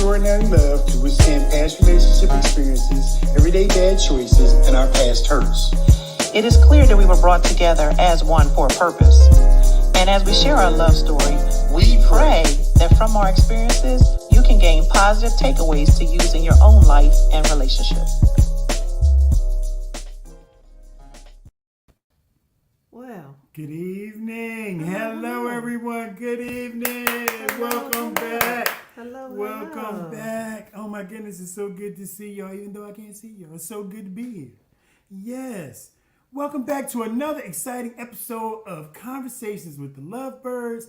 extraordinary love to withstand past relationship experiences, everyday bad choices, and our past hurts. It is clear that we were brought together as one for a purpose. And as we share our love story, we pray that from our experiences, you can gain positive takeaways to use in your own life and relationship. Well, good evening. Hello, everyone. Good evening. Welcome back. Welcome back. Oh my goodness, it's so good to see y'all, even though I can't see y'all. It's so good to be here. Yes. Welcome back to another exciting episode of Conversations with the LoveByrds.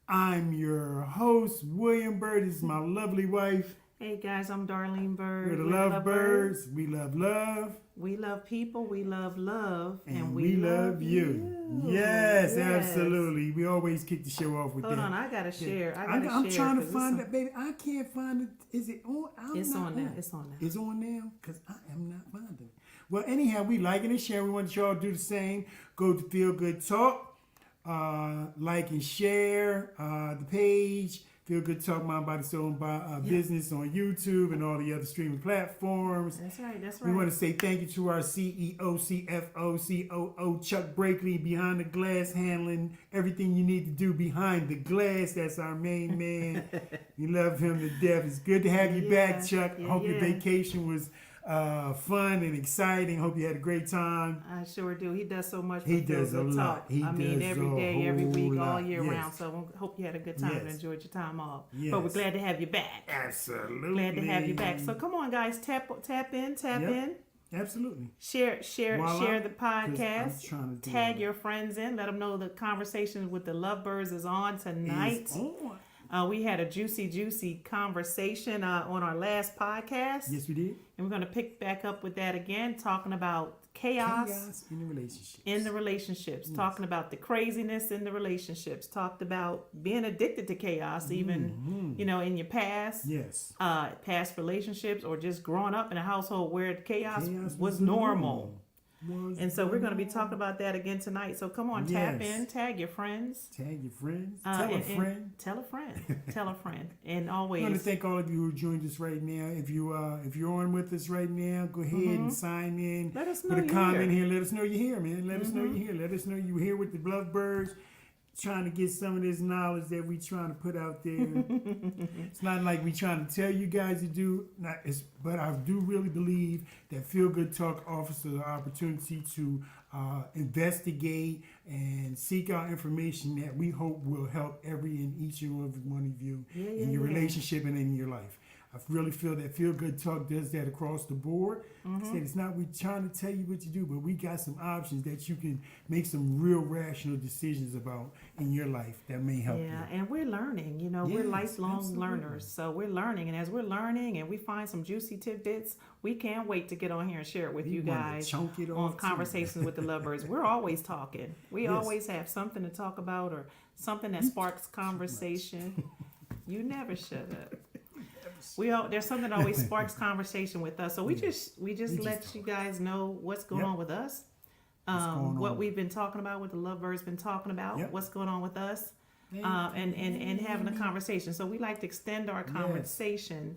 I'm your host, William Bird. This is my lovely wife. Hey guys, I'm Darlene Bird. We're the LoveByrds. We love love. We love people. We love love. And we love you. Yes, absolutely. We always kick the show off with that. Hold on, I gotta share. I'm trying to find that, baby. I can't find it. Is it on? It's on now. It's on now. It's on now? Because I am not finding it. Well, anyhow, we liking and sharing. We want y'all to do the same. Go to Feel Good Talk. Like and share the page. Feel Good Talk, Mind, Body, Soul, and Business on YouTube and all the other streaming platforms. That's right. We want to say thank you to our CEO, CFO, COO, Chuck Brakely, behind the glass, handling everything you need to do behind the glass. That's our main man. We love him to death. It's good to have you back, Chuck. I hope your vacation was fun and exciting. Hope you had a great time. I sure do. He does so much. He does a lot. Every day, every week, all year round. So I hope you had a good time and enjoyed your time off. Yes. But we're glad to have you back. Absolutely. Glad to have you back. So come on, guys, tap in. Absolutely. Share the podcast. Tag your friends in. Let them know the conversation with the LoveByrds is on tonight. We had a juicy conversation on our last podcast. Yes, we did. And we're going to pick back up with that again, talking about chaos in the relationships. Yes. Talking about the craziness in the relationships. Talked about being addicted to chaos, even in your past. Yes. Past relationships, or just growing up in a household where chaos was normal. And so we're going to be talking about that again tonight. So come on, tap in, tag your friends. Tell a friend. Tell a friend. And always. I want to thank all of you who joined us right now. If you're on with us right now, go ahead and sign in. Let us know put a comment here. Let us know you're here, man. Let us know you're here. Let us know you're here with the LoveByrds, trying to get some of this knowledge that we trying to put out there. It's not like we trying to tell you guys to do, but I do really believe that Feel Good Talk offers the opportunity to investigate and seek out information that we hope will help every and each and every one of you in your relationship and in your life. I really feel that Feel Good Talk does that across the board. I said it's not we trying to tell you what to do, but we got some options that you can make some real rational decisions about in your life that may help you. Yeah, and we're learning. We're lifelong learners. So we're learning. And as we're learning and we find some juicy tidbits, we can't wait to get on here and share it with you guys on Conversations with the LoveByrds. We're always talking. We always have something to talk about or something that sparks conversation. You never shut up. There's something that always sparks conversation with us. So we just let you guys know what's going on with us, what we've been talking about, what the LoveByrds been talking about, what's going on with us, and having a conversation. So we like to extend our conversation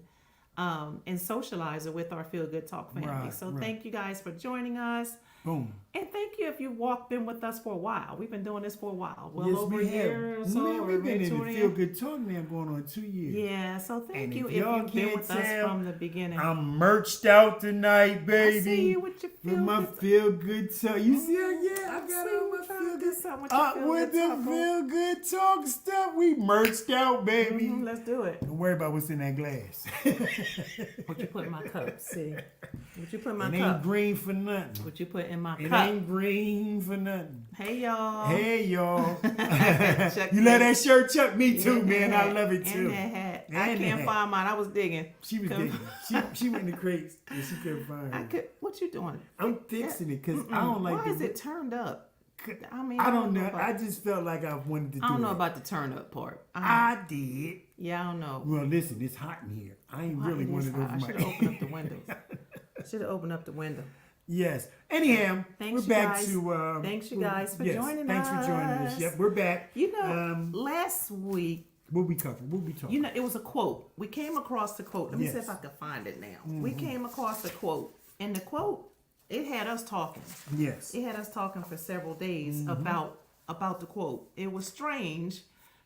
and socialize it with our Feel Good Talk family. Thank you guys for joining us. Boom. And thank you if you've been with us for a while. We've been doing this for a while. Over a year or so. Man, we've been in the Feel Good Talk now going on 2 years. Yeah, so thank you if you've been with us from the beginning. I'm merched out tonight, baby. I see you with your my Feel Good Talk. You see it? Yeah, I got all my Feel Good Talk. With the Feel Good Talk stuff, we merched out, baby. Let's do it. Don't worry about what's in that glass. What you put in my cup? See? What you put in my cup? It ain't green for nothing. What you put in my cup? It ain't green for nothing. Hey, y'all. You love that shirt, Chuck? Me too, man. I love it too. And that hat. I can't find mine. I was digging. She was digging. She went in the crates and she couldn't find it. What you doing? I'm fixing it because I don't like Why is it turned up? I don't know. I just felt like I wanted to do it. I don't know about the turn up part. I did. Yeah, I don't know. Well, listen, it's hot in here. I ain't really wanted to. I should have opened up the windows. Should have opened up the window. Yes. Anyhow, we're back to. Thanks, you guys, for joining us. Thanks for joining us. Yep, we're back. Last week What we covered? What we talking? You know, it was a quote. We came across the quote. Let me see Yes. if I can find it now. We came across the quote, and the quote, it had us talking. Yes. It had us talking for several days about the quote. It was strange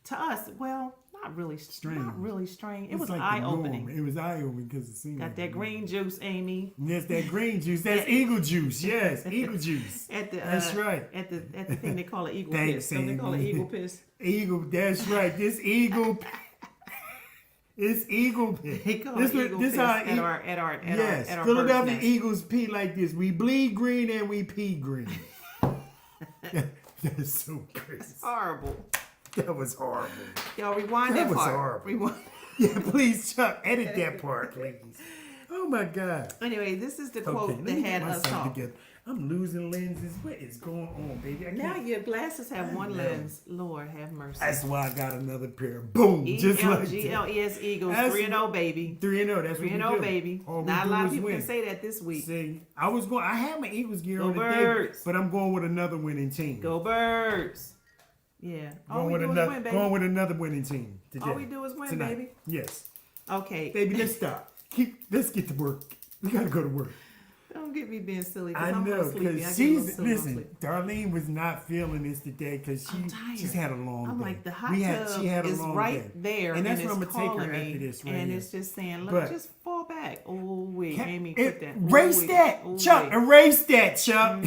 to us. Well, not really strange. Not really strange. It was like eye opening. It was eye opening because it seemed Got like that green juice, Amy. Yes, that green juice. That's eagle juice. Yes, eagle juice. That's right. At the thing they call it eagle Thanks, piss. Don't they call it Amy. eagle piss? Eagle. That's right. This eagle. It's eagle piss. They call it eagle piss at our Philadelphia bird's nest. Eagles pee like this. We bleed green and we pee green. That's so crazy. Horrible. That was horrible. Y'all rewind That that was part. horrible. Rewind. Yeah, please, Chuck, edit that part, please. Oh my God. Anyway, this is the Okay, quote let that me get had us myself talking. together. I'm losing lenses. What is going on, baby? I Now can't. your glasses have I one know. lens. Lord have mercy. That's why I got another pair. Boom, just like that. ELGLES Eagles, That's 3-0 baby. 3-0. That's 3-0 what we do. baby. All we Not a do lot of is people win. can say that this week. See, I had my Eagles gear Go on today, Birds. but I'm going with another winning team. Go Birds. Yeah. All we do is win, baby. Going with another winning team today. All we do is win, tonight. baby. Yes. Okay. Baby, let's stop. Let's get to work. We gotta go to work. Don't get me being silly. I I'm know, sleepy. because I get a little she's silly. listen. Darlene was not feeling this today because I'm tired. she's had a long I'm day. like, the hot She tub had a is long right day. there, and that's it's where I'm gonna take calling her me, after this, right and here. it's just saying, But- look, just fall back. Oh wait, Amy, put that. Erase Ooh, that, wait. Chuck. Ooh, wait. Erase that, Chuck.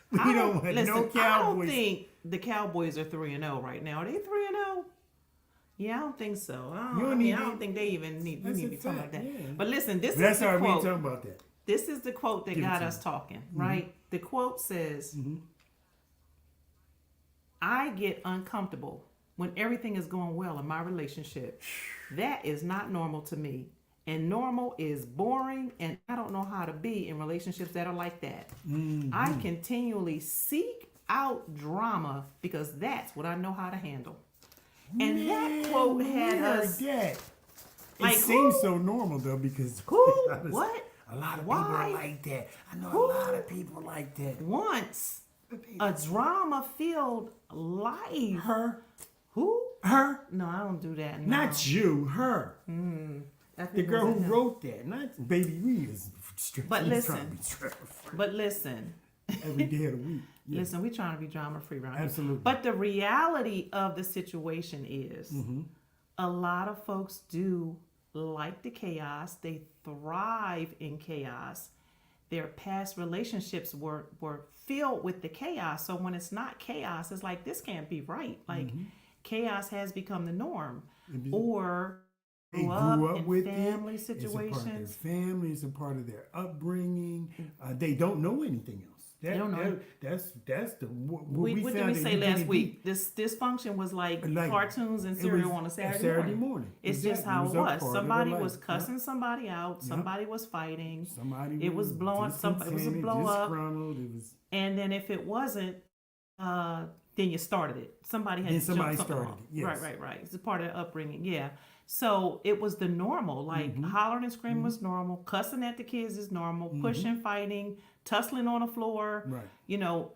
We I don't want listen, no I don't Cowboys. think the Cowboys are 3-0 right now. Are they 3-0? Yeah, I don't think so. I don't think they even need. We That's need to a be talking fact, about that. yeah. But listen, this That's is all the right. We ain't quote. talking about that. This is the quote that Give it got to us me. talking, right? The quote says, I get uncomfortable when everything is going well in my relationship. That is not normal to me. And normal is boring, and I don't know how to be in relationships that are like that. I continually seek out drama because that's what I know how to handle. And that quote had us That. like, It seems who? so normal though because Who? What? A lot of Why? people are like that. I know Who? a lot of people like that. Once a drama-filled life. Her, Who? her, No, I don't do that. No. not you, her. I think The it girl was who him. wrote that, not baby. We is But we listen. trying to be stress-free But listen, every day of the week. Yeah. listen, we're trying to be drama-free, right? Absolutely. But the reality of the situation is, a lot of folks do like the chaos. They thrive in chaos. Their past relationships were filled with the chaos. So when it's not chaos, it's like, this can't be right. Like, chaos has become the norm. Or They grew up in with family it. situations. It's a part of their family. It's a part of their upbringing. They don't know anything else. They don't know. That's the what What did found we that say you last didn't week? This dysfunction was like cartoons and it cereal was on a Saturday morning. It's just Exactly. how it a part was. of Somebody their was life. cussing somebody out. Somebody was fighting. Somebody It was blowing. It was a blow up. disgruntled. It was And then if it wasn't, then you started it. Somebody had Then to somebody jump something started wrong. it, yes. Right. It's a part of the upbringing. Yeah. So it was the normal. Like hollering and screaming was normal. Cussing at the kids is normal. Pushing, fighting, tussling on the floor. Right. You know,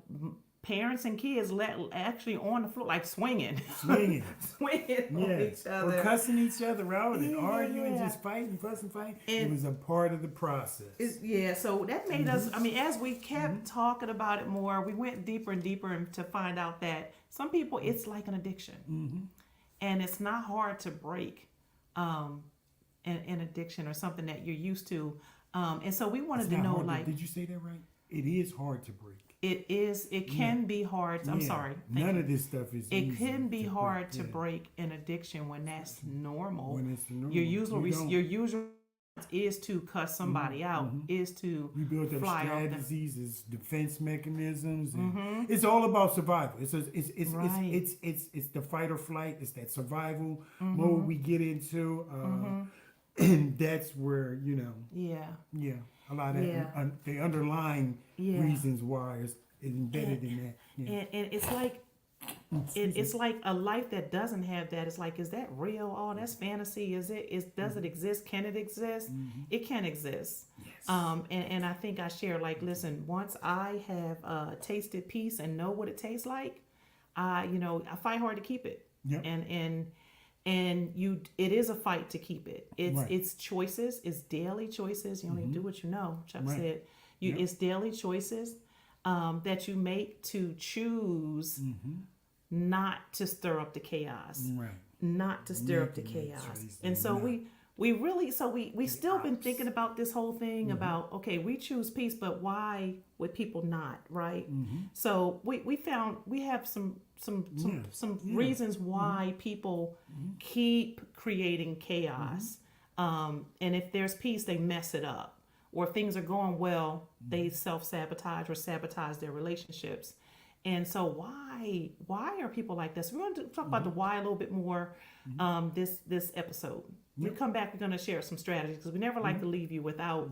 parents and kids actually on the floor, like swinging. swinging. swinging on Yes. each other. Or cussing each other out and Yeah. arguing, just fighting, fussing. It And- was a part of the process. Yeah, so that made us, I mean, as we kept talking about it more, we went deeper and deeper and to find out that some people, it's like an addiction. And it's not hard to break an addiction or something that you're used to. And so we wanted It's to not know, hard like, did you say that right? It is hard to break. it can be hard. I'm Yeah. sorry. None of this stuff is It easy can be to hard break, to yeah. break an addiction when that's normal. When it's normal. Your usual You don't- your usual is to cuss somebody out, is to We built up fly off them. strategies, it's defense mechanisms, and it's all about survival. It's Right. it's the fight or flight. It's that survival mode we get into, and that's where Yeah. a lot of Yeah. the underlying Yeah. reasons why is embedded in that. Yeah. And it's like it's like a life that doesn't have that. It's like, is that real? Oh, that's fantasy. Does it exist? Can it exist? It can exist. And I think I share, like, listen, once I have tasted peace and know what it tastes like, I fight hard to keep it. Yep. And it is a fight to keep it. Right. It's choices, it's daily choices. You only do what you know, Chuck Right. said. Yep. It's daily choices that you make to choose not to stir up the chaos. Right. Not to stir up the Making that chaos. choice And so not. we still been thinking about this whole thing about, okay, we choose peace, but why would people not, right? So we found we have some reasons why people keep creating chaos. And if there's peace, they mess it up. Or if things are going well, they self-sabotage or sabotage their relationships. And so why are people like this? We're going to talk about the why a little bit more this episode. We come back, we're going to share some strategies because we never like to leave you without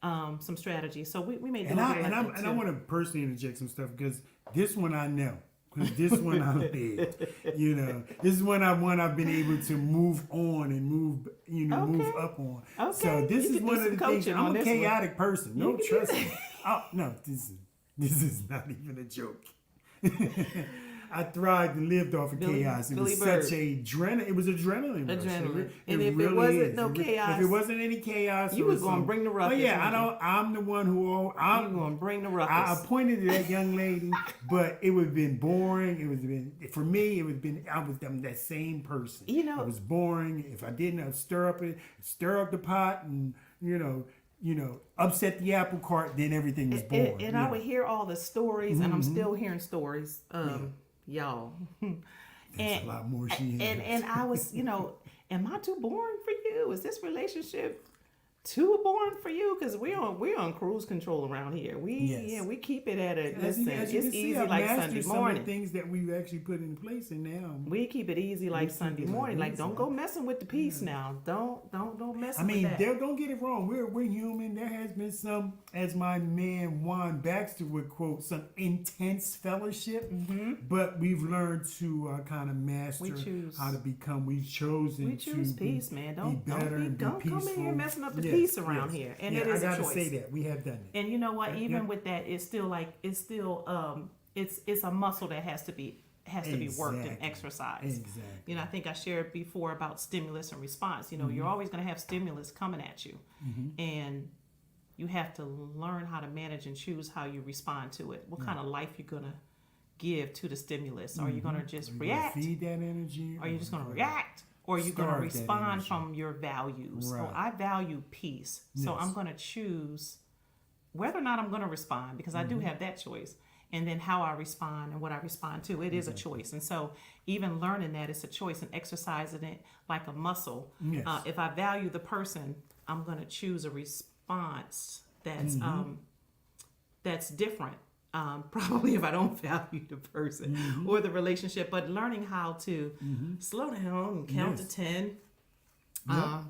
some strategies. So we made and I want to personally interject some stuff because this one I know. Because this one I lived, this is one I've been able to move on and move up on. Okay. So this You is can one do of the some things. coaching I'm on a this one. chaotic person. No, trust me. Oh, no, this is not even a joke. I thrived and lived off of chaos. It was Billy such it was adrenaline. rush. Adrenaline. It And if it really wasn't is. no chaos, if it wasn't any chaos, you or was gonna something- bring the ruckus, Oh yeah, weren't I'm the one who You're going to bring the ruckus. I pointed to that young lady, but it would have been boring. It would have been for me. I'm that same person. I was boring. If I didn't stir up the pot, and upset the apple cart, then everything was boring. And I would hear all the stories, and I'm still hearing stories, y'all. There's a lot more she has. And I was, am I too boring for you? Is this relationship too boring for you? Because we're on cruise control around here. We keep it at a listen. As It's you can see, easy I've like mastered Sunday some of morning. the things that we've actually put in place, and now We keep it easy like Sunday morning. Like don't go messing with the peace now. Don't mess with that. Don't get it wrong. We're human. There has been some, as my man Juan Baxter would quote, some intense fellowship. But we've learned to kind of master how to become. We've chosen We choose to peace, man. Don't be better and don't be come peaceful. in here messing up the peace around here. And it is I gotta a choice. say that we have done it. And you know what? Even with that, it's a muscle that has to be worked and exercised. Exactly. I think I shared before about stimulus and response. You're always going to have stimulus coming at you, and you have to learn how to manage and choose how you respond to it. What kind of life you're gonna give to the stimulus? Are you gonna just react? Feed that energy. Are you just gonna react? Or are you going to Starve that respond energy. from your values? Right. Oh, I value peace. So Yes. I'm going to choose whether or not I'm going to respond, because I do have that choice. And then how I respond and what I respond to, it is a choice. And so even learning that it's a choice and exercising it like a muscle. Yes. If I value the person, I'm going to choose a response that's different. Probably if I don't value the person or the relationship, but learning how to slow down and count to 10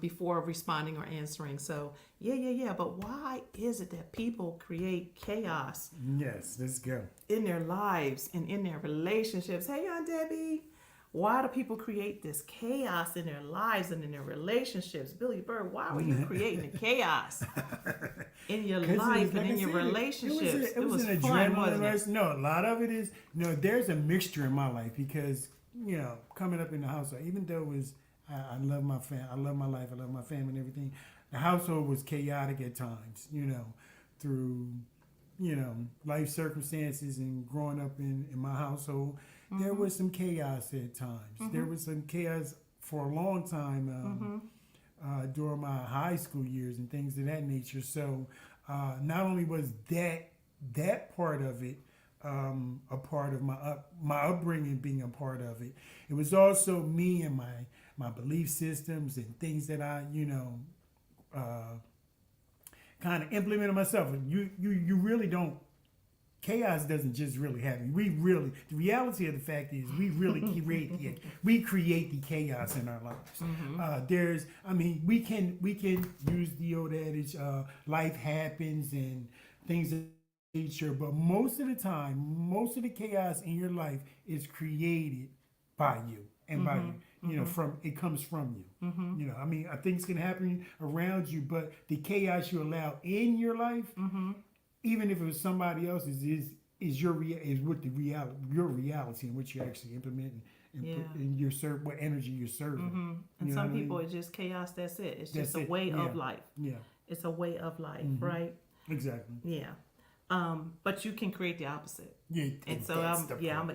before responding or answering. So yeah. But why is it that people create chaos Yes, let's go. in their lives and in their relationships? Hey, Aunt Debbie. Why do people create this chaos in their lives and in their relationships? Billy Bird, why were you creating the chaos in your life and in your relationships? It was an fun, adrenaline wasn't rush. it? No, a lot of it is, there's a mixture in my life because, coming up in the household, even though it was, I love my I love my life, I love my family and everything, the household was chaotic at times, through, life circumstances and growing up in my household. There was some chaos at times. There was some chaos for a long time during my high school years and things of that nature. So not only was that part of it a part of my upbringing being a part of it, it was also me and my belief systems and things that I kind of implemented myself. You really don't. Chaos doesn't just really happen. The reality of the fact is we really create the chaos in our lives. We can use the old adage, life happens and things of nature, but most of the time, most of the chaos in your life is created by you and by you. It comes from you. Things can happen around you, but the chaos you allow in your life, even if it was somebody else's, is your reality in which you actually implement and Yeah. put in your what energy you're serving. And You know some what I mean? people, it's just chaos. That's it. It's just That's a way it. of Yeah. life. Yeah, It's a way of life, right? exactly. Yeah. But you can create the opposite. Yeah, And so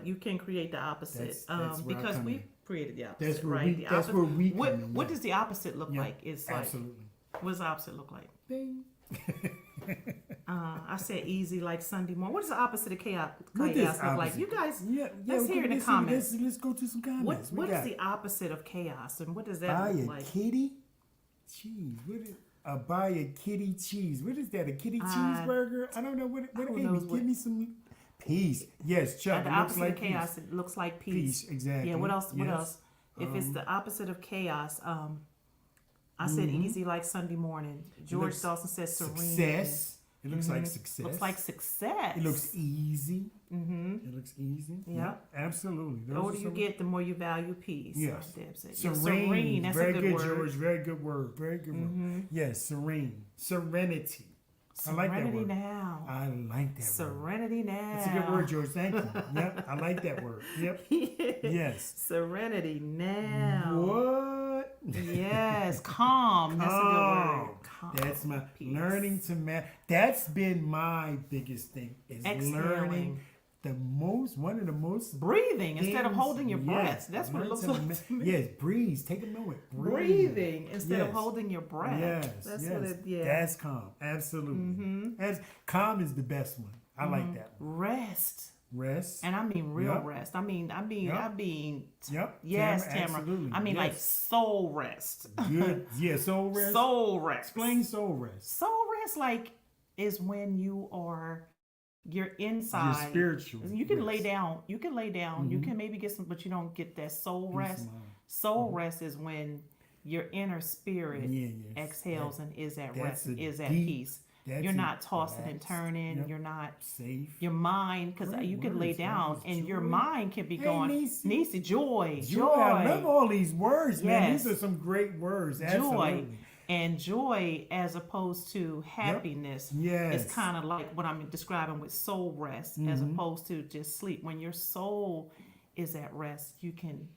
you can create the opposite. That's where I Because come we in. created the opposite, That's where right? we. That's where we come What in. what does the opposite look like? It's like Absolutely. what does the opposite look like? Bing. I said easy like Sunday morning. What does the opposite of chaos What look does like? opposite? You guys, Yeah, let's hear in the comments. Let's go to some comments. What is the opposite of chaos, and what does that buy look a like? kitty cheese? What is buy a kitty cheese? What is that? A kitty cheeseburger? I don't know what. who Amy, knows give me some peace. Yes, Chuck. The It looks opposite like of chaos, peace. it looks like peace. Peace, exactly. Yeah. What else? What Yes. else? If it's the opposite of chaos, I said easy like Sunday morning. George looks Dawson said serene. Success. It looks like success. Looks like success. It looks easy. It looks easy. Yeah. Absolutely. The older you get, the more you value peace. Yes. Deb said. Serene. Yeah, serene. That's Very a good good, word. George. Very good word. Very good word. Yes, serene. Serenity. I like that Serenity word. now. I like that word. Serenity now. That's a good word, George. Thank you. Yep, I like that word. Yep. Yes. Serenity now. What? Yes, calm. That's a good word. Calm. That's my Peace. learning to That's been my biggest thing is Exhaling. learning one of the most Breathing instead of things- holding your breath. yes, That's what it learn looks to like to me. Yes, breathe. Take a moment. Breathing instead of Yes. holding your breath. Yes, That's yes. what it. Yeah. That's calm. Absolutely. Calm is the best one. I like that one. Rest. Rest. And I mean real Yep. rest. I mean, Yep. yes, Tamara, Tamara. absolutely. I mean, like Yes. soul rest. Good. Yeah, soul rest. Soul rest. Explain soul rest. Soul rest, like, is when you're inside. Your spiritual. You can lay rest. down. You can lay down. You can maybe get some, but you don't get that soul rest. mind. Soul rest is when your inner spirit Yeah, yes. exhales and is at That's rest, and a is at deep- peace. that's You're a not tossing and relaxed- turning. Yep. You're not Safe. your mind, because Great you can lay words, down guys. and your Joy. mind can be Hey, going. Niecy. Niecy, joy. I love all these words, man. These Yes. are some great words. Joy. Absolutely. And joy, as opposed to happiness, Yes. is kind of like what I'm describing with soul rest, as opposed to just sleep. When your soul is at rest, you can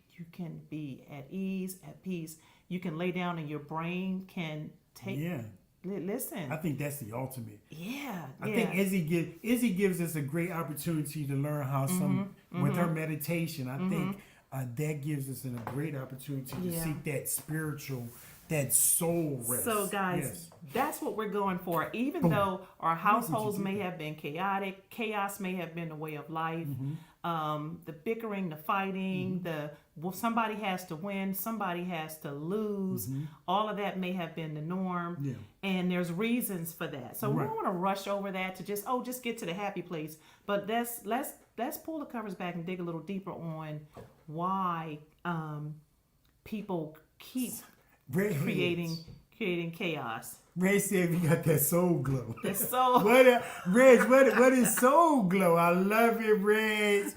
be at ease, at peace. You can lay down, and your brain can take. Yeah. Listen. I think that's the ultimate. Yeah. I think Izzy gives us a great opportunity to learn how with her meditation. I think that gives us a great opportunity to Yeah. seek that spiritual, that soul rest. So, guys, Yes. that's what we're going for. Even Boom. though our households you may do have been chaotic, chaos may have been the way of life. Mm-hmm. The bickering, the fighting, somebody has to win, somebody has to lose. All of that may have been the norm, Yeah. and there's reasons for that. So we Right. don't want to rush over that to just get to the happy place. But let's pull the covers back and dig a little deeper on why people keep Red creating chaos. Red said we got that soul glow. It's so Reg, what is soul glow? I love it, Reg.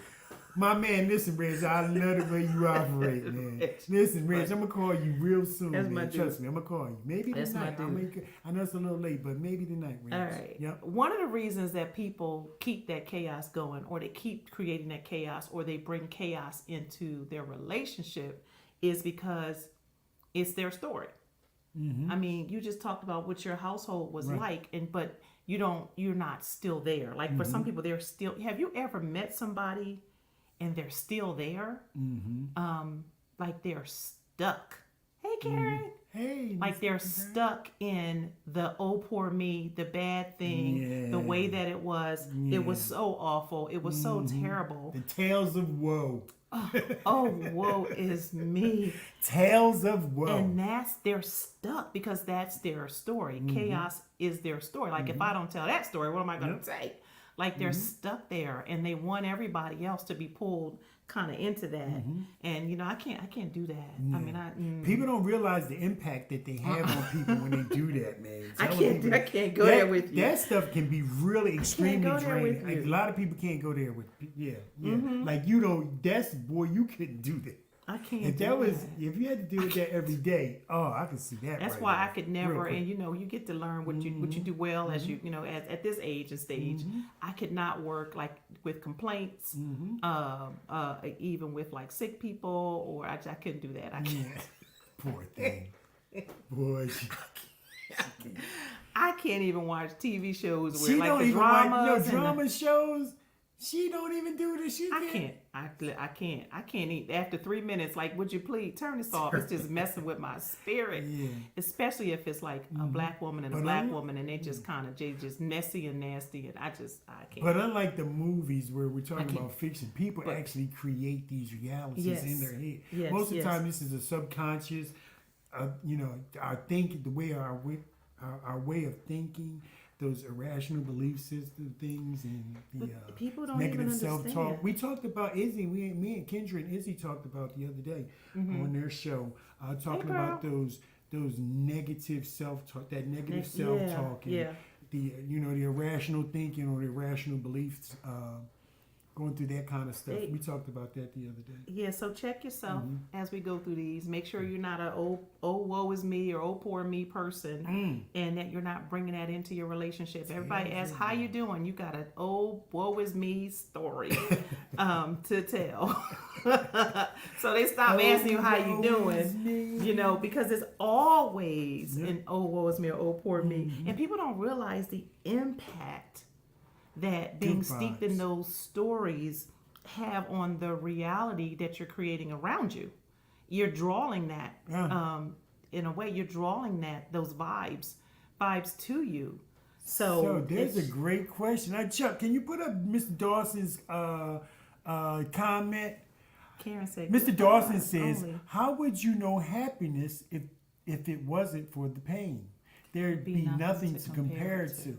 My man, listen, Reg, I love the way you operate, man. Listen, Reg, I'm gonna call you real soon, That's man. my dude. Trust me, I'm gonna call you. Maybe That's my tonight. I know it's a little late, but maybe tonight, Reg. all right. Yep. One of the reasons that people keep that chaos going, or they keep creating that chaos, or they bring chaos into their relationship, is because it's their story. I mean, you just talked about what your household was like, but you're not still there. Like for some people, they're still. Have you ever met somebody and they're still there? Like they're stuck. Hey, Karen. Hey. Like they're stuck in the oh poor me, the bad thing, the way that it was. It was so awful. It was so terrible. The tales of woe. Oh, woe is me. Tales of woe. And they're stuck because that's their story. Chaos is their story. Like if I don't tell that story, what am I going to say? Like they're stuck there, and they want everybody else to be pulled kind of into that. And I can't do that. I mean, People don't realize the impact that they have on people when they do that, man. I can't go there with you. That stuff can be really extremely go there with draining. Like, you. a lot of people can't go there with. Yeah. Like you couldn't do that. I can't. If you had to deal with that every day, I can see that. That's right why now, I could never. real quick. And you get to learn what you do well as you know at this age and stage. I could not work like with complaints, even with like sick people, or I couldn't do that. I can't. Yeah. Poor thing. Boy, I can't even watch TV shows where she like don't the even dramas. like drama shows. She don't even do this. She I can't. I can't eat. After 3 minutes, like, would you please turn this off? It's just messing with my spirit. Yeah. Especially if it's like a black woman and a black woman, and they just kind of just messy and nasty, and I can't. But unlike the movies where we're talking about fiction, people actually create these realities in their head. Yes, Most of the time, this is a subconscious. Our thinking, our way of thinking. Those irrational belief system things and the people don't negative even self-talk. understand. We talked about Izzy. Me and Kendra and Izzy talked about the other day on their show, talking about those negative self-talk, that negative self-talk, and the the irrational thinking or the irrational beliefs. Going through that kind of stuff. We talked about that the other day. Yeah, so check yourself as we go through these. Make sure you're not a oh woe is me or oh poor me person, and that you're not bringing that into your relationship. Everybody asks how you doing. You got an oh woe is me story to tell. So they stop asking you how you doing, because it's always an oh woe is me or oh poor me, and people don't realize the impact that being steeped in those stories have on the reality that you're creating around you. You're drawing that, in a way, you're drawing those vibes to you. So there's a great question. Chuck, can you put up Mr. Dawson's comment? Karen said, Mr. Dawson says, how would you know happiness if it wasn't for the pain? There'd be nothing to compare it to.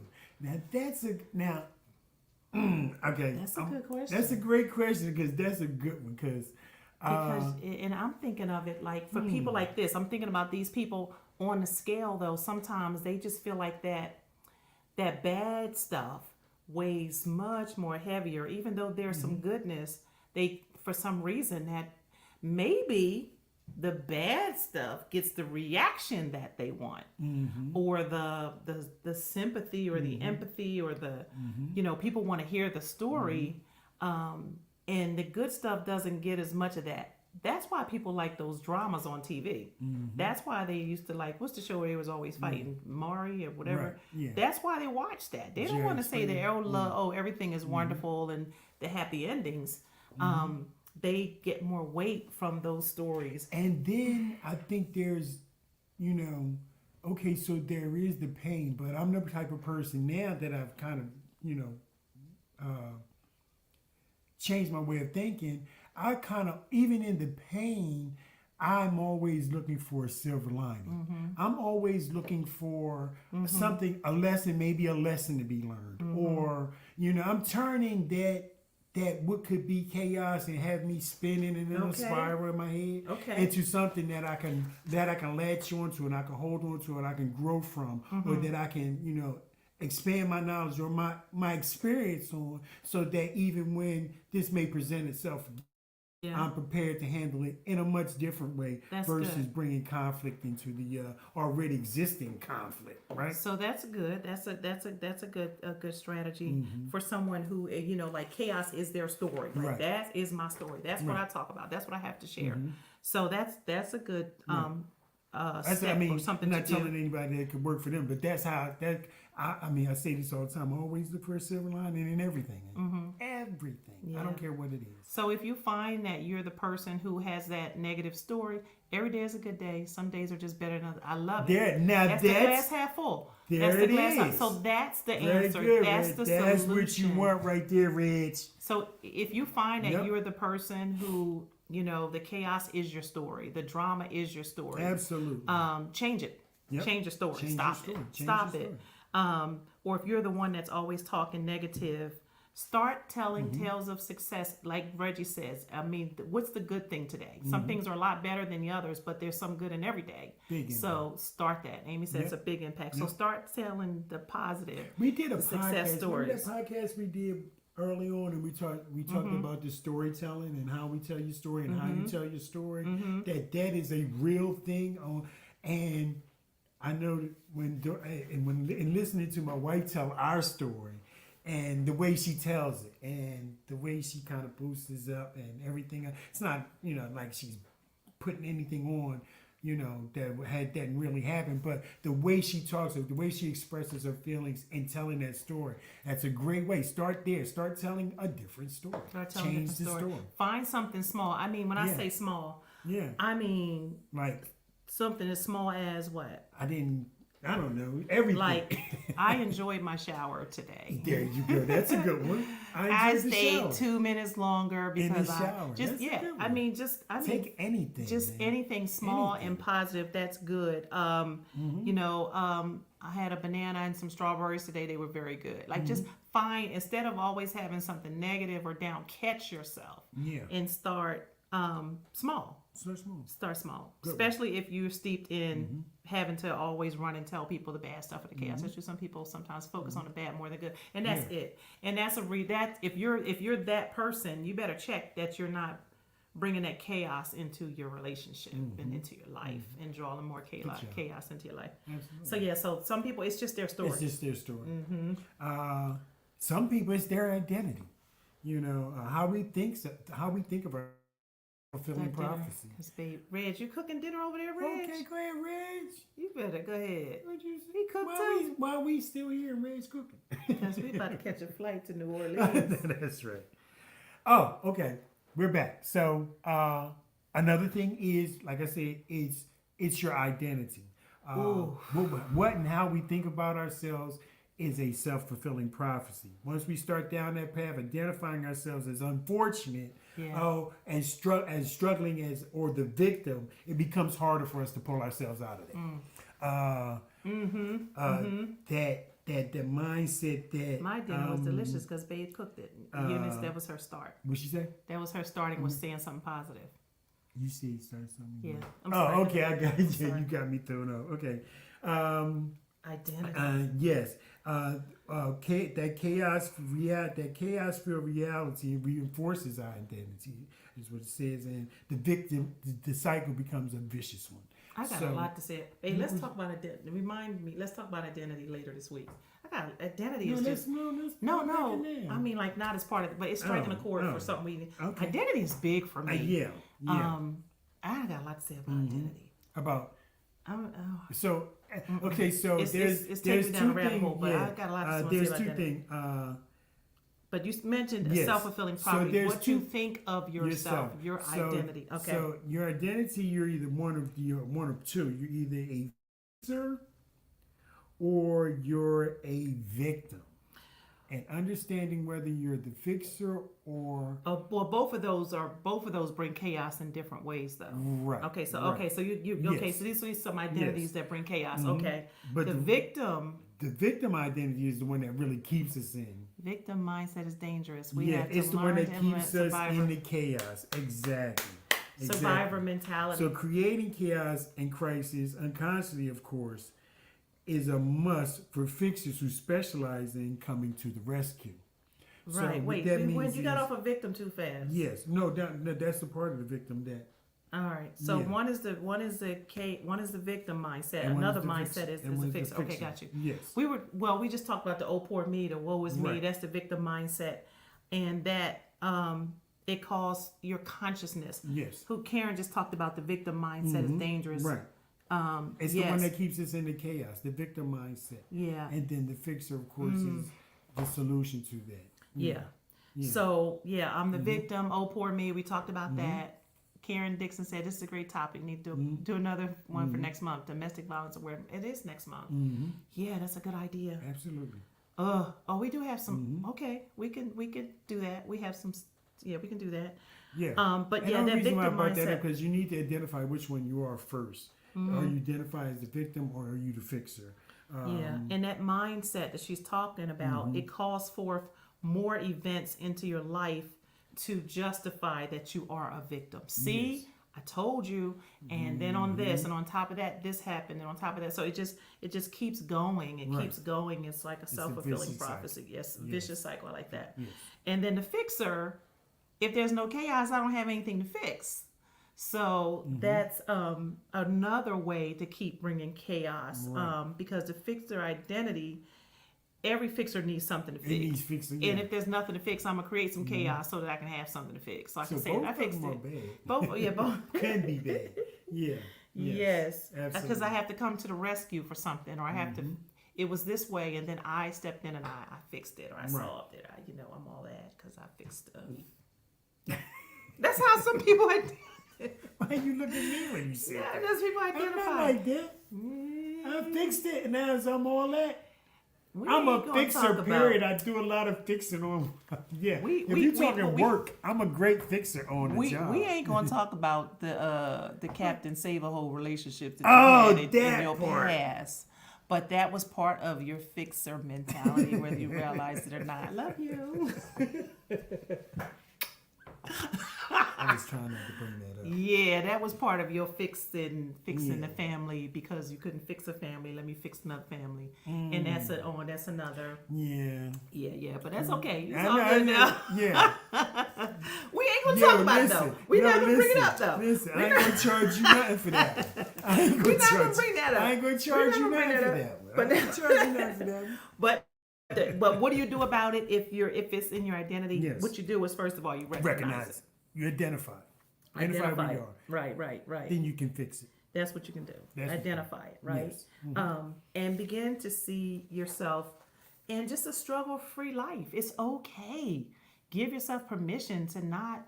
Okay. That's a good question. That's a great question because that's a good one and I'm thinking of it like for people like this. I'm thinking about these people on the scale though. Sometimes they just feel like that bad stuff weighs much more heavier, even though there's some goodness. They for some reason that maybe the bad stuff gets the reaction that they want, or the sympathy or the empathy or the people want to hear the story, and the good stuff doesn't get as much of that. That's why people like those dramas on TV. That's why they used to like, what's the show where they was always fighting, Maury or whatever. Right. Yeah. That's why they watch that. They don't want to say that everything is wonderful and the happy endings. They get more weight from those stories. And then I think there's, okay, so there is the pain, but I'm the type of person now that I've kind of, changed my way of thinking. I kind of, even in the pain, I'm always looking for a silver lining. I'm always looking for something, a lesson, maybe a lesson to be learned. Or, I'm turning that what could be chaos and have me spinning in a spiral in my head into something that I can latch onto and I can hold on to and I can grow from, or that I can expand my knowledge or my experience on, so that even when this may present itself, I'm prepared to handle it in a much different way versus bringing conflict into the already existing conflict, right? So that's good. That's a good strategy for someone who like chaos is their story. Like that is my story. That's what I talk about. That's what I have to share. So that's a good step or something I'm not to telling do. anybody that it could work for them, but that's how I say this all the time. I always look for a silver lining in everything. Everything. I don't care what it is. So if you find that you're the person who has that negative story, every day is a good day. Some days are just better than others. I love it. That's the glass half full. There that's the it glass is. So that's the Very answer. good, That's Reg. the That's solution. what you want right there, Reg. So if you find that you're the person who, the chaos is your story, the drama is your story. Absolutely. Change it. Yep. Change your story. Change Stop your story. it. Change Stop your it. story. Or if you're the one that's always talking negative, start telling tales of success. Like Reggie says, what's the good thing today? Some things are a lot better than the others, but there's some good in every day. Big so start that. Amy said it's a big impact. So start telling the positive, We did a success podcast. stories. Remember that podcast we did early on, and we talked about the storytelling and how we tell your story and how you tell your story. That is a real thing. And I know that when listening to my wife tell our story, and the way she tells it, and the way she kind of boosts us up and everything. It's not like she's putting anything on, that didn't really happen. But the way she talks, the way she expresses her feelings in telling that story, that's a great way. Start there. Start telling a different story. Change the story. Find something small. I mean, when I say small, I mean like something as small as what? I don't know, everything. Like, I enjoyed my shower today. There you go. That's a good one. I stayed 2 minutes longer because in the shower. Take anything. Just anything small and positive. That's good. I had a banana and some strawberries today. They were very good. Like just find, instead of always having something negative or down, catch yourself. And start small. Start small. Good especially if you're steeped in having to always run and tell people the bad stuff of the chaos. That's just some people sometimes focus on the bad more than good, and that's it. And that's that if you're that person, you better check that you're not bringing that chaos into your relationship and into your life and drawing more chaos into your life. Absolutely. So some people, it's just their story. It's just their story. Some people, it's their identity. How we think of our fulfilling prophecy. Babe, Reg, you cooking dinner over there, Reg? Okay, go ahead, Reg. You better go ahead. What'd you say? He cooked too. Why we still here and Reg's cooking? Because we about to catch a flight to New Orleans. That's right. Oh, okay. We're back. So another thing is, like I said, it's your identity. What and how we think about ourselves is a self-fulfilling prophecy. Once we start down that path, identifying ourselves as unfortunate, and struggling or the victim, it becomes harder for us to pull ourselves out of that. That the mindset that my dinner was delicious because Babe cooked it. Eunice, that was her start. What'd she say? That was her starting, was saying something positive. You see, started something. Yeah. I'm sorry. Okay, I got you. You got me thrown off. Okay. Identity. Yes. That chaos-filled reality reinforces our identity, is what it says, and the cycle becomes a vicious one. I got a lot to say. Hey, let's talk about identity. Let's talk about identity later this week. Identity is just no. I mean, like not as part of it, but it's striking a chord for something we need. Okay. Identity is big for me. Yeah. I got a lot to say about identity. About. So it's taking me down a rabbit hole, but I got a lot to say about there's two identity. things. But you mentioned self-fulfilling prophecy. What you think of yourself, your identity. Okay. So your identity, you're either one of two. You're either a fixer or you're a victim. And understanding whether you're the fixer or both of those bring chaos in different ways, though. Right. Okay. So right. So so these are some identities that bring chaos. Okay. But the victim identity is the one that really keeps us in. Victim mindset is dangerous. It's the one that keeps us in the chaos. Exactly. Survivor mentality. So creating chaos and crisis unconsciously, of course, is a must for fixers who specialize in coming to the rescue. Right. So you got off a victim too fast. Yes. No. That's the part of the victim that. All right. So one is the victim mindset. And another mindset is the fixer. Okay, got you. Yes. We just talked about the oh poor me, the woe is me. That's the victim mindset, and that it calls your consciousness. Yes. Who Karen just talked about the victim mindset is dangerous. Right. It's the one that keeps us in the chaos, the victim mindset. Yeah. And then the fixer, of course, is the solution to that. Yeah. So I'm the victim. Oh poor me. We talked about that. Karen Dixon said this is a great topic. Need to do another one for next month. Domestic violence awareness. It is next month. Yeah, that's a good idea. Absolutely. We do have some. Okay, we can do that. We have some. Yeah, we can do that. Yeah. But and that the reason victim why I brought mindset. that up because you need to identify which one you are first. Are you identify as the victim or are you the fixer? And that mindset that she's talking about, it calls forth more events into your life to justify that you are a victim. See, I told you, and then on this, and on top of that, this happened, and on top of that, so it just keeps going. It keeps going. It's like a self-fulfilling prophecy. Yes, vicious cycle. I like that. Yes. And then the fixer, if there's no chaos, I don't have anything to fix. So that's another way to keep bringing chaos, because the fixer identity. Every fixer needs something to fix. It needs fixing, yeah. And if there's nothing to fix, I'm gonna create some chaos so that I can have something to fix. So I can say I fixed it. Both, both can be bad. Yeah. Yes. Because I have to come to the rescue for something, or I have to. It was this way, and then I stepped in and I fixed it, or I solved it. I'm all that because I fixed stuff. That's how some people. Why you look at me when you say that? Yeah, that's people identify. I'm not like that. I fixed it, and now I'm all that. I'm a fixer, period. I do a lot of fixing on. Yeah. If you're talking work, I'm a great fixer on the job. We ain't gonna talk about the Captain Save-A-Hole relationship that you had in your past. But that was part of your fixer mentality, whether you realized it or not. I love you. I was trying not to bring that up. Yeah, that was part of your fixing the family, because you couldn't fix a family. Let me fix another family, and that's another. Yeah. But that's okay. It's all good now. Yeah. We ain't gonna talk about it though. We're not gonna bring it up though. Listen, I ain't gonna charge you nothing for that. We're not gonna bring that up. I ain't gonna charge you nothing for that. But I ain't charge you nothing for that. But what do you do about it if it's in your identity? Yes. What you do is, first of all, you recognize it. You identify where you are. Right. Then you can fix it. That's what you can do. Identify it, right? Yes. And begin to see yourself in just a struggle-free life. It's okay. Give yourself permission to not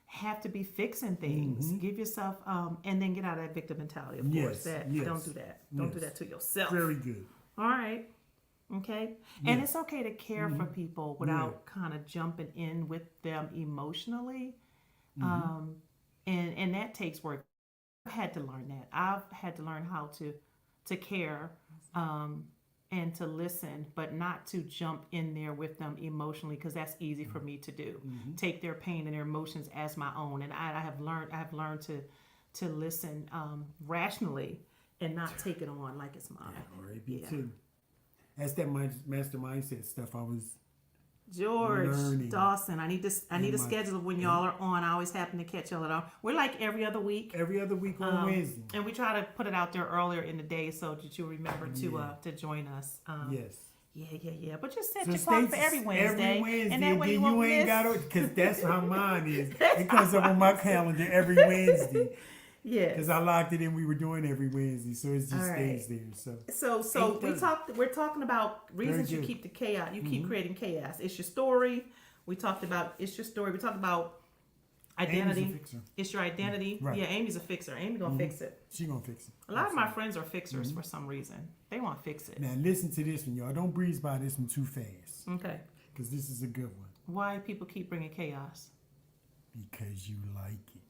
have to be fixing things. Give yourself, and then get out of that victim mentality, of course. Don't do that. Don't do that to yourself. Very good. All right. Okay. And it's okay to care for people without kind of jumping in with them emotionally. And that takes work. I had to learn that. I've had to learn how to care and to listen, but not to jump in there with them emotionally, because that's easy for me to do. Take their pain and their emotions as my own. And I have learned to listen rationally and not take it on like it's mine. Me too. That's that master mindset stuff I was George learning. Dawson. I need a schedule when y'all are on. I always happen to catch y'all at all. We're like every other week. Every other week on Wednesday. And we try to put it out there earlier in the day so that you remember to join us. Yes. Yeah. But just set your clock for every Wednesday. And that way you ain't got to, because that's how mine is. It comes up on my calendar every Wednesday. Yeah, because I locked it in. We were doing every Wednesday, so it just stays there. So we're talking about reasons you keep the chaos. You keep creating chaos. It's your story. We talked about it's your story. We talked about identity. It's your identity. Right. Yeah, Amy's a fixer. Amy gonna fix it. She gonna fix it. A lot of my friends are fixers for some reason. They want to fix it. Now listen to this one, y'all. Don't breeze by this one too fast. Okay. Because this is a good one. Why people keep bringing chaos? Because you like it.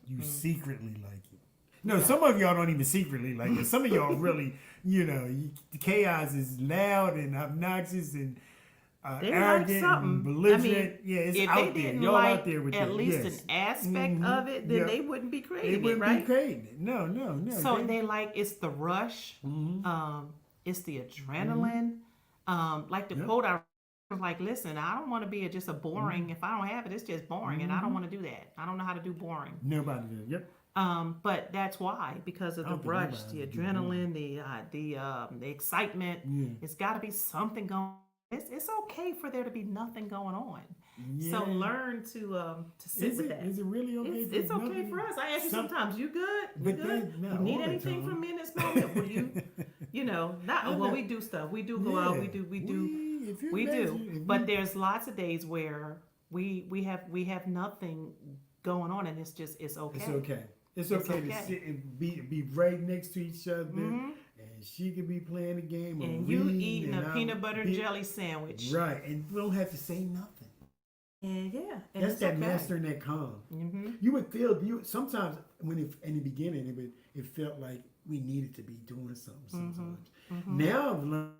You secretly like it. No, some of y'all don't even secretly like it. Some of y'all really, the chaos is loud and obnoxious and arrogant and belligerent. It's out there. Y'all out there with at least an aspect of it, then they wouldn't be creating it, right? They wouldn't be creating it. No. So they like, it's the rush. It's the adrenaline. Like the quote I was like, listen, I don't want to be just a boring. If I don't have it, it's just boring, and I don't want to do that. I don't know how to do boring. Nobody does. Yep. But that's why, because of the rush, the adrenaline, the excitement. It's got to be something going. It's okay for there to be nothing going on. So learn to sit with that. Is it really okay? It's okay for us. I ask you sometimes, you good? You good? You need anything from me in this moment? Will you? We do stuff. We do go out. We do. But there's lots of days where we have nothing going on, and it's okay. It's okay. It's okay to sit and be right next to each other, and she could be playing a game, and you eating a peanut butter jelly sandwich, right? And we don't have to say nothing. And and that's that mastering that calm. You would feel sometimes when in the beginning it felt like we needed to be doing something sometimes. Now I've learned.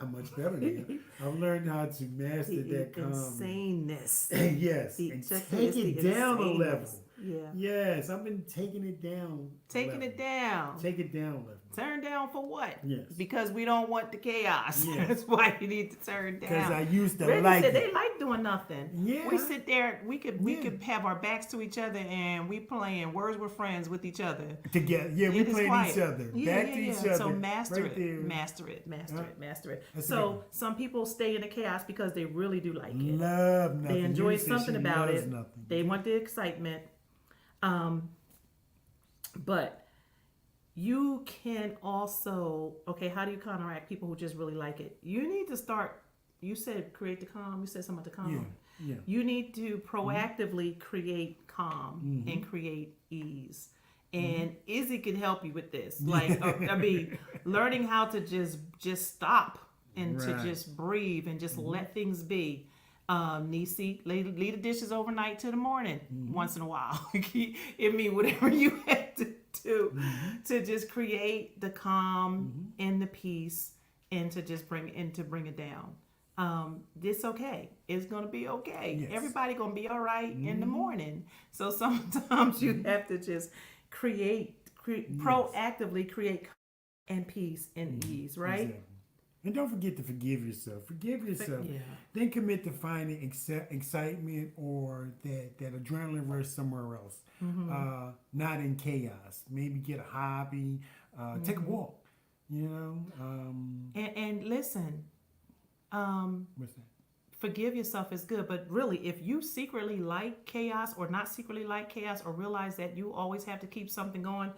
I'm much better now. I've learned how to master that calm. Insaneness. Yes. And take it down a level. Yeah. Yes, I've been taking it down. Taking it down. Take it down, level. Turn down for what? Yes. Because we don't want the chaos. Yes. That's why you need to turn down. Because I used to Reggie like said it. they like doing nothing. Yeah. We sit there. We could have our backs to each other and we playing Words with Friends with each other. Together. Yeah, we It is playing quiet. each other. Back to each other. So master right it. there. Master it. Master it. That's So some people stay in the chaos because they really do like it. Love nothing. They enjoy You said something she about loves it. Nothing. They want the excitement. But you can also, okay, how do you counteract people who just really like it? You need to start, you said create the calm. You said something about the calm. Yeah. You need to proactively create calm and create ease. And Izzy can help you with this. Like, I mean, learning how to just stop and to just breathe and just let things be. Nisi, leave the dishes overnight to the morning once in a while. It mean whatever you have to do to just create the calm and the peace and to just bring it down. It's okay. It's gonna be okay. Yes. Everybody gonna be all right in the morning. So sometimes you have to just proactively create and peace and ease, right? Exactly. And don't forget to forgive yourself. Forgive yourself. Yeah. Then commit to finding excitement or that adrenaline rush somewhere else. Not in chaos. Maybe get a hobby. Take a walk. You know. And listen, What's that? forgive yourself is good, but really, if you secretly like chaos or not secretly like chaos or realize that you always have to keep something going,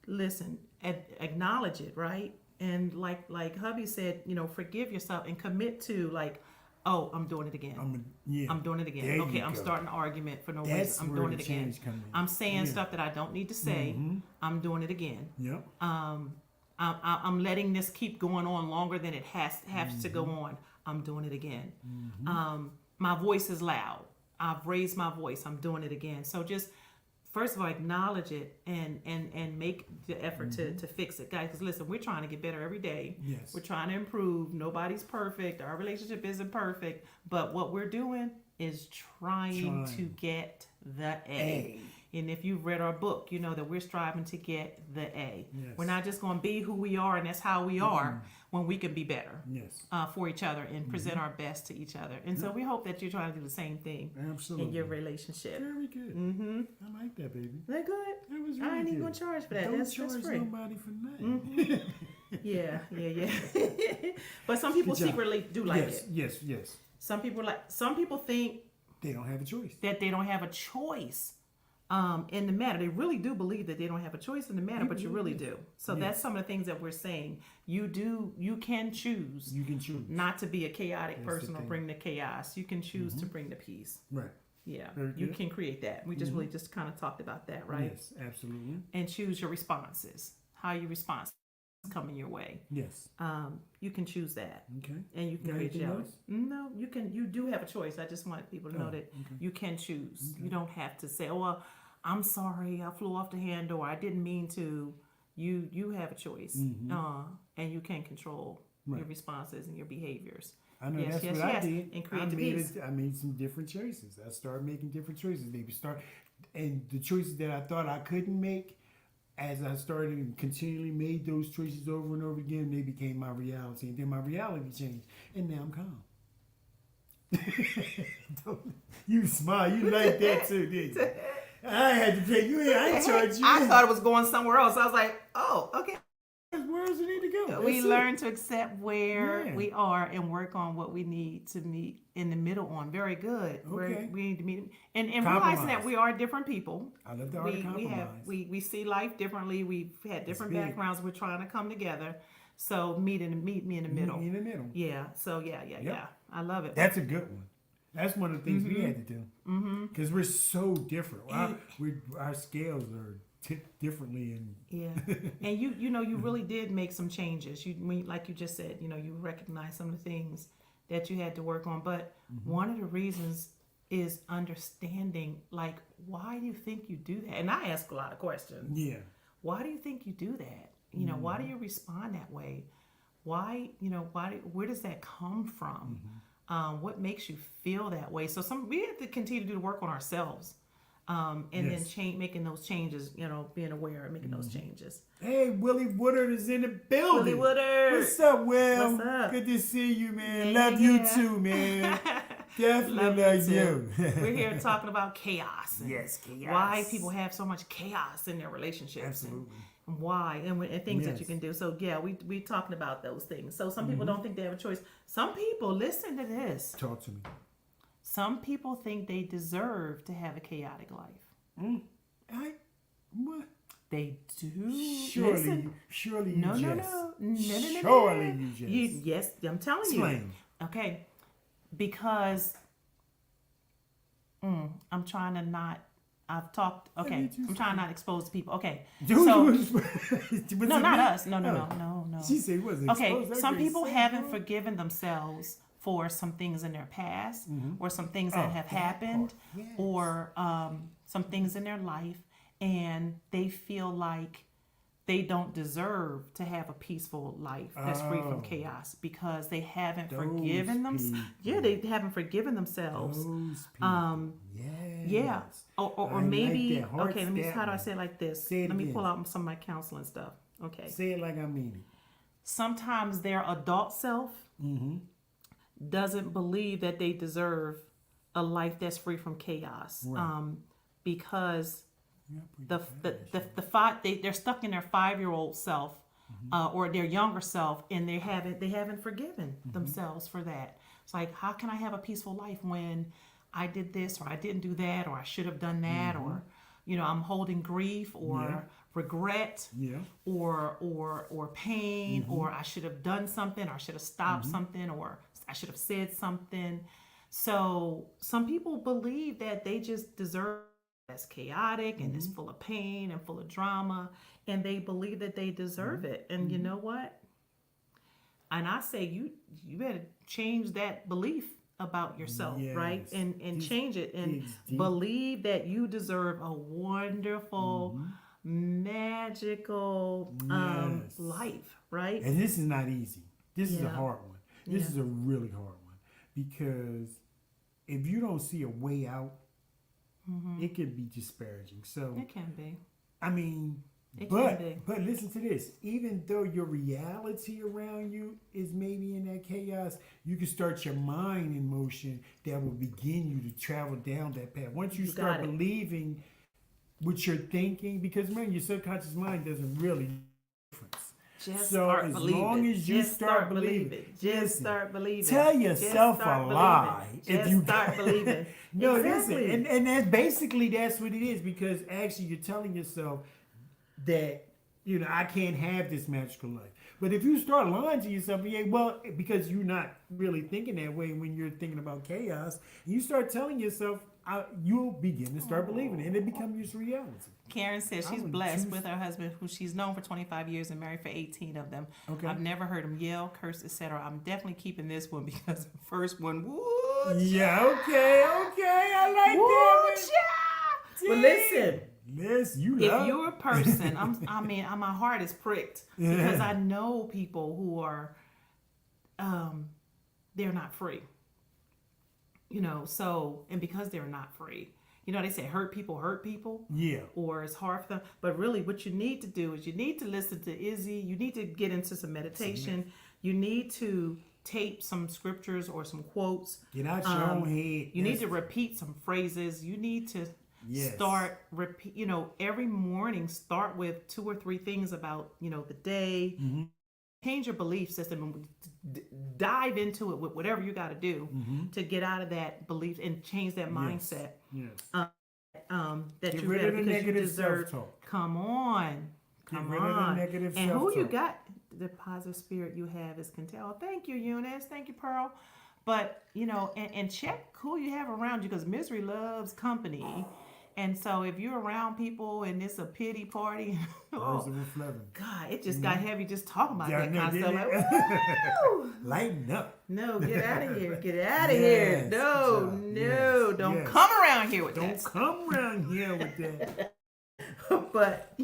listen, acknowledge it, right? And like hubby said, forgive yourself and commit to like, oh, I'm doing it again. I'm doing it again. There Okay, you I'm go. starting an argument for no That's reason. I'm where doing the it again. change come in. I'm saying stuff that I don't need to say. I'm doing it again. Yep. I'm letting this keep going on longer than it has to go on. I'm doing it again. My voice is loud. I've raised my voice. I'm doing it again. So just first of all, acknowledge it and make the effort to fix it, guys. Because listen, we're trying to get better every day. Yes. We're trying to improve. Nobody's perfect. Our relationship isn't perfect, but what we're doing is trying to get the A. And if you've read our book, you know that we're striving to get the A. Yes. We're not just going to be who we are, and that's how we are when we can be better Yes. for each other and present our best to each other. And so we hope that you're trying to do the same thing Absolutely. in your relationship. Very good. I like that, baby. That good? That was I really ain't even good. going to charge for that. Don't That's charge free. nobody for nothing. Yeah. But some people Good job. secretly do like yes, it. yes. Some people think They don't have a choice. that they don't have a choice in the matter. They really do believe that they don't have a choice in the matter, but you really do. So that's some of the things that we're saying. You can choose You can choose. not to be a chaotic That's person the or thing. bring the chaos. You can choose to bring the peace. Right. Yeah, Very you good. can create that. We just really just kind of talked about that, right? Yes, absolutely. And choose your responses. How your response is coming your way. Yes. You can choose that. Okay. And you can Got create anything your else? No, you do have a choice. I just want people to know that you can choose. You don't have to say, "Oh, well, I'm sorry, I flew off the handle, or I didn't mean to." You have a choice, and you can control your responses and your behaviors. I know Yes, that's yes, what yes. I did. And create the peace. I made some different choices. I started making different choices. And the choices that I thought I couldn't make, as I started and continually made those choices over and over again, they became my reality. And then my reality changed. And now I'm calm. You smile. You like that too, didn't you? I had to pay you. I ain't charge you. I thought it was going somewhere else. I was like, "Oh, okay." Where else it need to go? We That's it. learn to accept where Yeah. we are and work on what we need to meet in the middle on. Very good. Okay. We need to meet and realizing Compromise. that we are different people. I love the art of compromise. We see life differently. We've had different big. backgrounds. We're trying to come together. So meet me in the middle. Meet me in the middle. Yeah. So yeah. I love it. That's a good one. That's one of the things we had to do. Because we're so different. Our scales are tipped differently. Yeah, and you really did make some changes. Like you just said, you recognize some of the things that you had to work on. But one of the reasons is understanding, like, why do you think you do that? And I ask a lot of questions. Yeah. Why do you think you do that? Why do you respond that way? Why, where does that come from? What makes you feel that way? So we have to continue to do the work on ourselves. and then making those changes, being aware and making those changes. Hey, Willie Woodard is in the building. Willie Woodard. What's up, Will? What's up? Good to see you, man. Yeah, Love you too, man. Definitely love you. We're here talking about chaos. Yes, chaos. Why people have so much chaos in their relationships. Absolutely. And why and things that you can do. So yeah, we talking about those things. So some people don't think they have a choice. Some people, listen to this. Talk to me. Some people think they deserve to have a chaotic life. What? They do. Surely you No. Surely you just. Yes, I'm telling Explain. you. Okay. Because I'm trying to not. I've talked. Okay, I'm trying not to expose people. Okay, so no, not us. No. She said it wasn't Okay, exposed. some people haven't forgiven themselves for some things in their past, or some things that have happened, or some things in their life, and they feel like they don't deserve to have a peaceful life that's free from chaos because they haven't forgiven themselves. Yeah, they haven't forgiven themselves. Those people. Yeah. Or maybe, like okay, how do I say it like this? Let me pull out some of my counseling stuff. Okay. Say it like I mean it. Sometimes their adult self doesn't believe that they deserve a life that's free from chaos. Right. Because they're stuck in their 5-year-old self or their younger self, and they haven't forgiven themselves for that. It's like, how can I have a peaceful life when I did this or I didn't do that or I should have done that or I'm holding grief or regret or pain or I should have done something or I should have stopped something or I should have said something. So some people believe that they just deserve that's chaotic and is full of pain and full of drama, and they believe that they deserve it. And you know what? And I say you better change that belief about yourself, right? And change it and believe that you deserve a wonderful, magical life, right? And this is not easy. This is a hard one. This is a really hard one because if you don't see a way out, it can be disparaging. So it can be. I mean, but listen to this. Even though your reality around you is maybe in that chaos, you can start your mind in motion that will begin you to travel down that path. Once you start believing what you're thinking, because remember, your subconscious mind doesn't really difference. Just so start as believing. long as you start believing, just start believing. Tell yourself a lie if you start believing. No, exactly. Listen, and that's what it is, because actually you're telling yourself that I can't have this magical life. But if you start lying to yourself, because you're not really thinking that way when you're thinking about chaos, you start telling yourself, you'll begin to start believing it, and it becomes your reality. Karen says she's blessed with her husband, who she's known for 25 years and married for 18 of them. Okay. I've never heard him yell, curse, etc. I'm definitely keeping this one because the first one, woo. Yeah, okay, I like that one. But listen. Yes, if you're a person, my heart is pricked because I know people who are, they're not free. And because they're not free, they say hurt people. Yeah. Or it's hard for them. But really what you need to do is you need to listen to Izzy. You need to get into some meditation. You need to tape some scriptures or some quotes. Get out your own head. You need to repeat some phrases. You need to start every morning start with 2 or 3 things about, the day. Change your belief system and dive into it with whatever you got to do to get out of that belief and change that mindset. Yes. That get you rid of the because you negative deserve. Self-talk. Come on. Get rid of the negative and self-talk. who you got? The positive spirit you have is content. Oh, thank you, Eunice. Thank you, Pearl. But and check who you have around you, because misery loves company. And so if you're around people and it's a pity party, God, it just got heavy just talking about that kind of stuff. Lighten up. No, get out of here. Get out of here. No, don't come around here with that. Don't come around here with that. but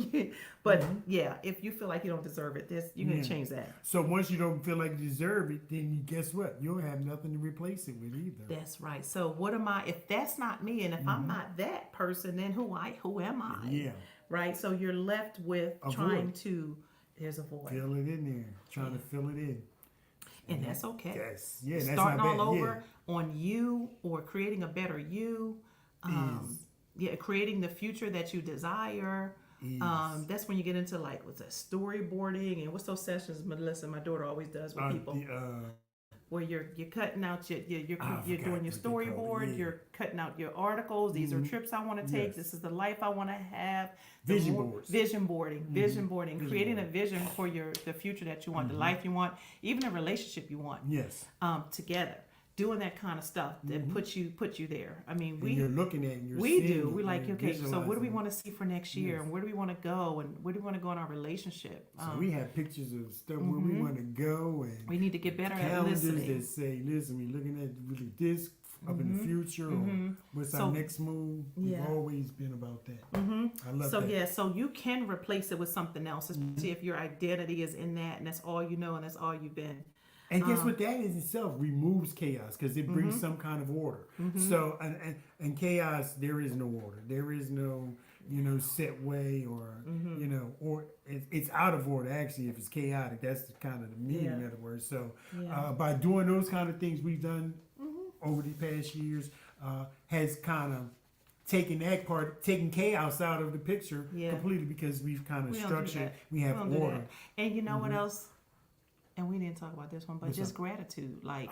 yeah, if you feel like you don't deserve it, you're gonna change that. So once you don't feel like you deserve it, then guess what? You'll have nothing to replace it with either. That's right. So what am I? If that's not me, and if I'm not that person, then who am I? Yeah. Right. So you're left with trying to. There's a void. Fill it in there. Trying to fill it in. And that's okay. Yes. Yeah. That's Starting not bad. all over on you or creating a better you. Creating the future that you desire. That's when you get into like what's that storyboarding and what's those sessions Melissa, my daughter, always does with people. Where you're cutting out you're doing your storyboard, you're cutting out your articles. These are trips I want to take. This is the life I want to have. Vision boarding, creating a vision for the future that you want, the life you want, even a relationship you want. Yes. Together. Doing that kind of stuff that puts you there. I mean, you're looking at it, you're we seeing do. it, We're like, okay, so what do we visualizing want to see for next year, and where do we want to go, and where do we want to go in our relationship? So we have pictures of stuff where we want to go, and we need to get better at calendars listening. that say, "Listen, we're looking at really this up in the future, or what's our next move." We've always been about that. I love that. So you can replace it with something else, especially if your identity is in that, and that's all you know, and that's all you've been. And guess what? That in itself removes chaos because it brings some kind of order. So, and chaos, there is no order. There is no, set way or, or it's out of order. Actually, if it's chaotic, that's kind of the meaning of the word. So, by doing those kind of things we've done over the past years, has kind of taken chaos out of the picture completely because we've kind of structured. We have order. And you know what else? And we didn't talk about this one, but just gratitude. Like,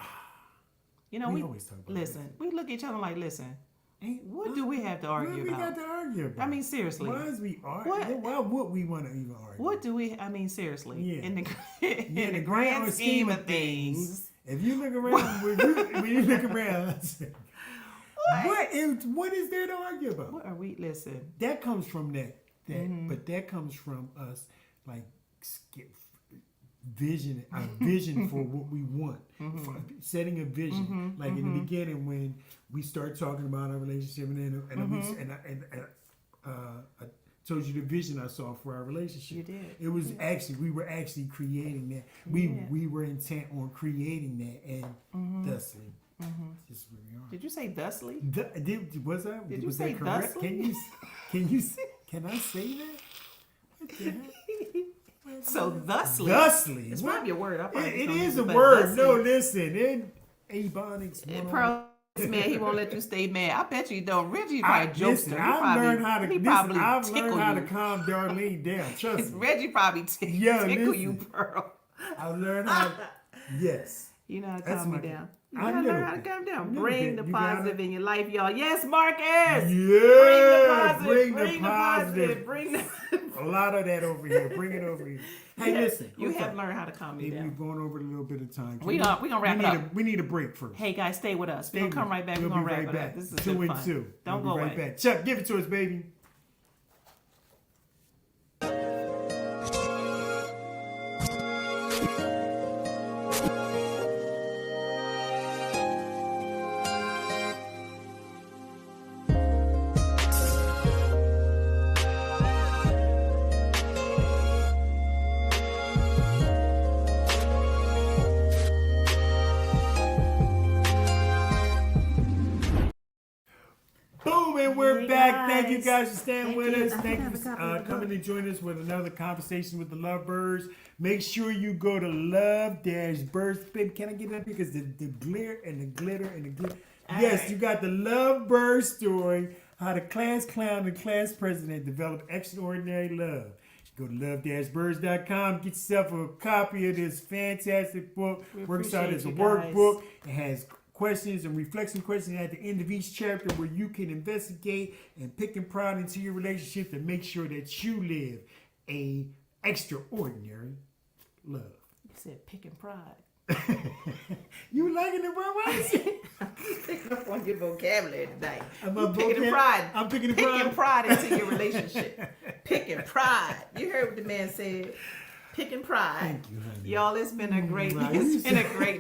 we always talk about we look at each other like, listen, what do we have to argue about? What we got to argue about? I mean, seriously. Why is we argue? Why would we want to even argue? What do we, seriously. Yeah. In the grand scheme of things. If you look around, when you look around, what is there to argue about? What are we, listen. That comes from but that comes from us, like, vision for what we want, setting a vision. Like in the beginning when we start talking about our relationship, I told you the vision I saw for our relationship. You did. It was we were actually creating that. We were intent on creating that, and thusly, just where we are. Did you say thusly? Was that? Did you was say that correct? thusly? Can I say that? What the heck? So thusly. Thusly. It's probably a word. It is a word. Thusly. No, listen. Ebonics. Man, he won't let you stay mad. I bet you don't. Reggie probably jokester. I've learned how to calm Darlene down. Trust me. Reggie probably tickle you, Pearl. I've learned how. Yes. You know how to calm me down. You gotta learn how to calm down. Bring the You positive in your life, y'all. Yes, Marcus. Yeah. Bring the positive. Bring the a lot of that over here. Bring it over here. Hey, listen. You have learned how to calm me down. We've gone over a little bit of time. We're gonna wrap it up. We need a break first. Hey guys, stay with us. We're gonna come right back. We're gonna wrap it up. This is 2 and fun. 2. Don't we'll go right away. Back. Chuck, give it to us, baby. We're back. Thank you guys for staying with us. Thank you for coming to join us with another conversation with the LoveByrds. Make sure you go to Love-Birds. Baby, can I get that? Because the glare and the glitter and the glitter. Yes, right. You got the LoveByrds story, how the class clown and class president developed extraordinary love. Go to love-birds.com. Get yourself a copy of this fantastic book. Works out as a workbook. It has questions and reflection questions at the end of each chapter where you can investigate and pick and prod into your relationship to make sure that you live a extraordinary love. You said pick and pride. You liking it, bro? I'm picking up on your vocabulary tonight. I'm picking pride into your relationship. Picking pride. You heard what the man said. picking pride. Thank you, honey. Y'all, it's been a great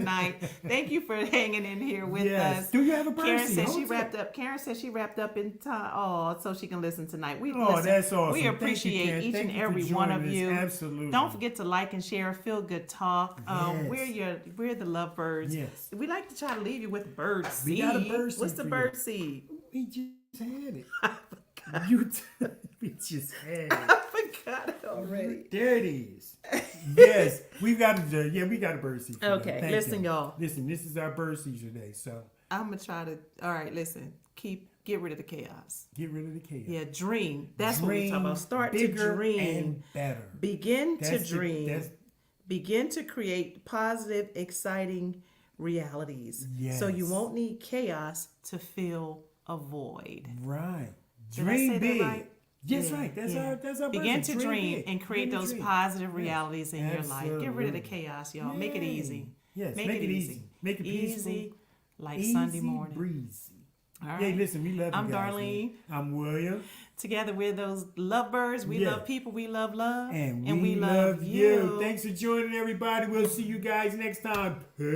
night. Thank you for hanging in here with us. Do you have a Karen birthday? said she wrapped up in time. Oh, so she can listen tonight. That's awesome. We appreciate each and every one of you. Absolutely. Don't forget to like and share. Feel good talk. Yes. We're the LoveByrds. Yes. We like to try to leave you with bird seed. We got a bird seed. What's the for bird you. seed? We just had it. We just had it. I forgot it already. There it is. Yes, we got a bird seed. For Okay, you. listen, y'all. Listen, this is our bird seed today. So I'm gonna try to. All right, listen. Get rid of the chaos. get rid of the chaos. Yeah, dream. That's what we're talking about. Start to bigger dream. and better. Begin to That's dream. Begin to create positive, exciting realities. So you Yes. won't need chaos to fill a void. Right. Did I say Dream that big. right? That's Yeah, right. That's yeah. our Begin birthday. to dream big. and create Begin to those dream. positive Yes. realities in your life. Get rid of the Absolutely. chaos, y'all. Make it Yay. easy. Yes, Make make it it easy. easy. Make it peaceful. Easy, like Easy Sunday morning. breezy. All right. Hey, listen, we love you I'm guys. Darlene. Man. I'm William. Together we're those LoveByrds. We Yeah. love people. We love love. And we love you. Thanks for joining, everybody. We'll see you guys next time. Peace.